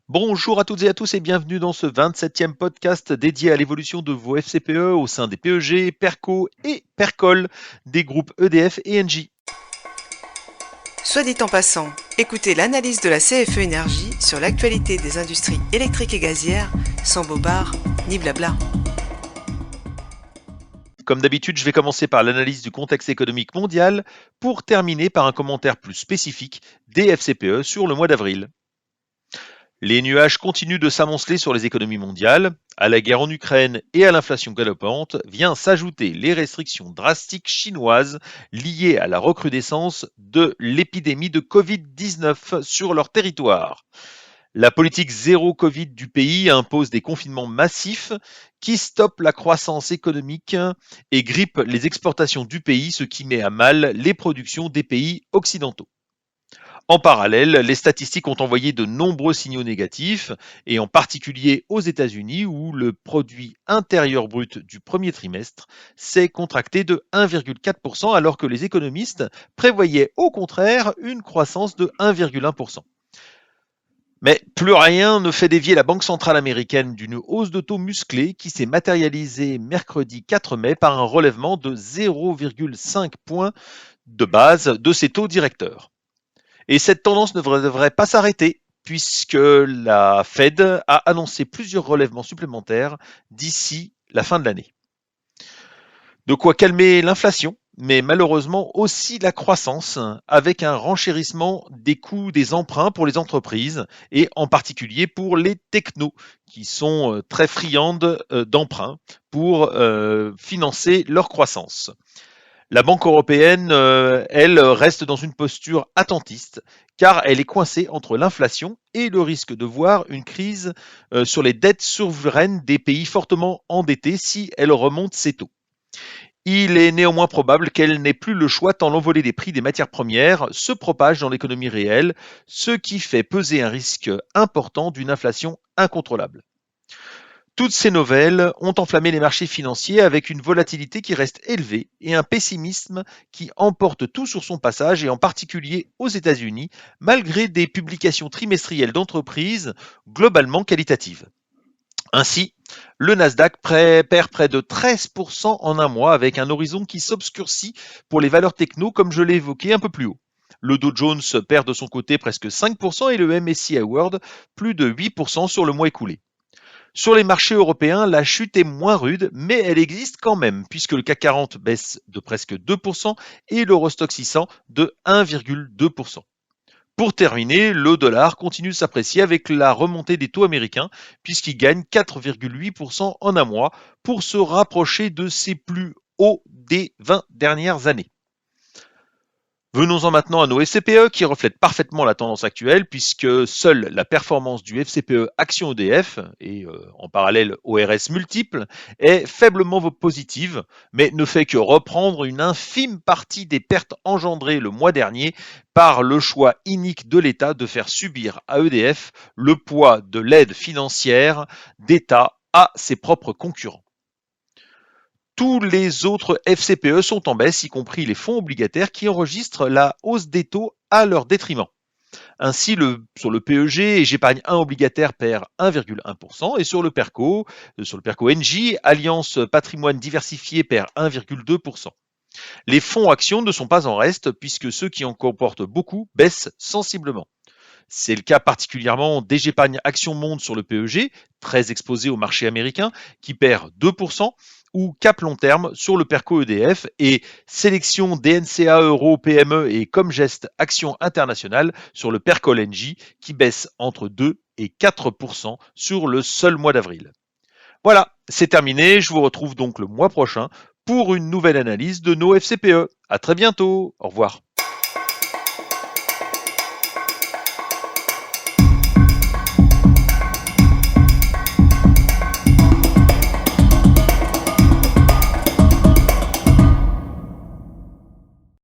Bonjour à toutes et à tous et bienvenue dans ce 27e podcast dédié à l'évolution de vos FCPE au sein des PEG, PERCO et PERCOL des groupes EDF et Engie. Soit dit en passant, écoutez l'analyse de la CFE Énergie sur l'actualité des industries électriques et gazières, sans bobards ni blabla. Comme d'habitude, je vais commencer par l'analyse du contexte économique mondial pour terminer par un commentaire plus spécifique des FCPE sur le mois d'avril. Les nuages continuent de s'amonceler sur les économies mondiales. À la guerre en Ukraine et à l'inflation galopante vient s'ajouter les restrictions drastiques chinoises liées à la recrudescence de l'épidémie de Covid-19 sur leur territoire. La politique zéro Covid du pays impose des confinements massifs qui stoppent la croissance économique et grippent les exportations du pays, ce qui met à mal les productions des pays occidentaux. En parallèle, les statistiques ont envoyé de nombreux signaux négatifs, et en particulier aux États-Unis où le produit intérieur brut du premier trimestre s'est contracté de 1,4% alors que les économistes prévoyaient au contraire une croissance de 1,1%. Mais plus rien ne fait dévier la Banque centrale américaine d'une hausse de taux musclée qui s'est matérialisée mercredi 4 mai par un relèvement de 0,5 points de base de ses taux directeurs. Et cette tendance ne devrait pas s'arrêter puisque la Fed a annoncé plusieurs relèvements supplémentaires d'ici la fin de l'année. De quoi calmer l'inflation, mais malheureusement aussi la croissance, avec un renchérissement des coûts des emprunts pour les entreprises, et en particulier pour les technos, qui sont très friandes d'emprunts pour financer leur croissance. La Banque européenne, elle, reste dans une posture attentiste, car elle est coincée entre l'inflation et le risque de voir une crise sur les dettes souveraines des pays fortement endettés si elle remonte ses taux. Il est néanmoins probable qu'elle n'ait plus le choix tant l'envolée des prix des matières premières se propage dans l'économie réelle, ce qui fait peser un risque important d'une inflation incontrôlable. Toutes ces nouvelles ont enflammé les marchés financiers avec une volatilité qui reste élevée et un pessimisme qui emporte tout sur son passage, et en particulier aux États-Unis, malgré des publications trimestrielles d'entreprises globalement qualitatives. Ainsi, le Nasdaq perd près de 13% en un mois, avec un horizon qui s'obscurcit pour les valeurs techno comme je l'ai évoqué un peu plus haut. Le Dow Jones perd de son côté presque 5% et le MSCI World plus de 8% sur le mois écoulé. Sur les marchés européens, la chute est moins rude, mais elle existe quand même, puisque le CAC 40 baisse de presque 2% et l'Eurostoxx 600 de 1,2%. Pour terminer, le dollar continue de s'apprécier avec la remontée des taux américains, puisqu'il gagne 4,8% en un mois pour se rapprocher de ses plus hauts des 20 dernières années. Venons-en maintenant à nos FCPE qui reflètent parfaitement la tendance actuelle, puisque seule la performance du FCPE Action EDF et en parallèle ORS multiple est faiblement positive, mais ne fait que reprendre une infime partie des pertes engendrées le mois dernier par le choix inique de l'État de faire subir à EDF le poids de l'aide financière d'État à ses propres concurrents. Tous les autres FCPE sont en baisse, y compris les fonds obligataires qui enregistrent la hausse des taux à leur détriment. Ainsi, sur le PEG, j'épargne 1 obligataire perd 1,1% et sur le PERCO Engie, Alliance Patrimoine Diversifié perd 1,2%. Les fonds actions ne sont pas en reste puisque ceux qui en comportent beaucoup baissent sensiblement. C'est le cas particulièrement d'Épargne Action Monde sur le PEG, très exposé au marché américain, qui perd 2%, ou Cap Long Terme sur le PERCO EDF, et Sélection DNCA Euro PME et Comgest Action Internationale sur le PERCOL Engie, qui baisse entre 2 et 4% sur le seul mois d'avril. Voilà, c'est terminé, je vous retrouve donc le mois prochain pour une nouvelle analyse de nos FCPE. À très bientôt, au revoir.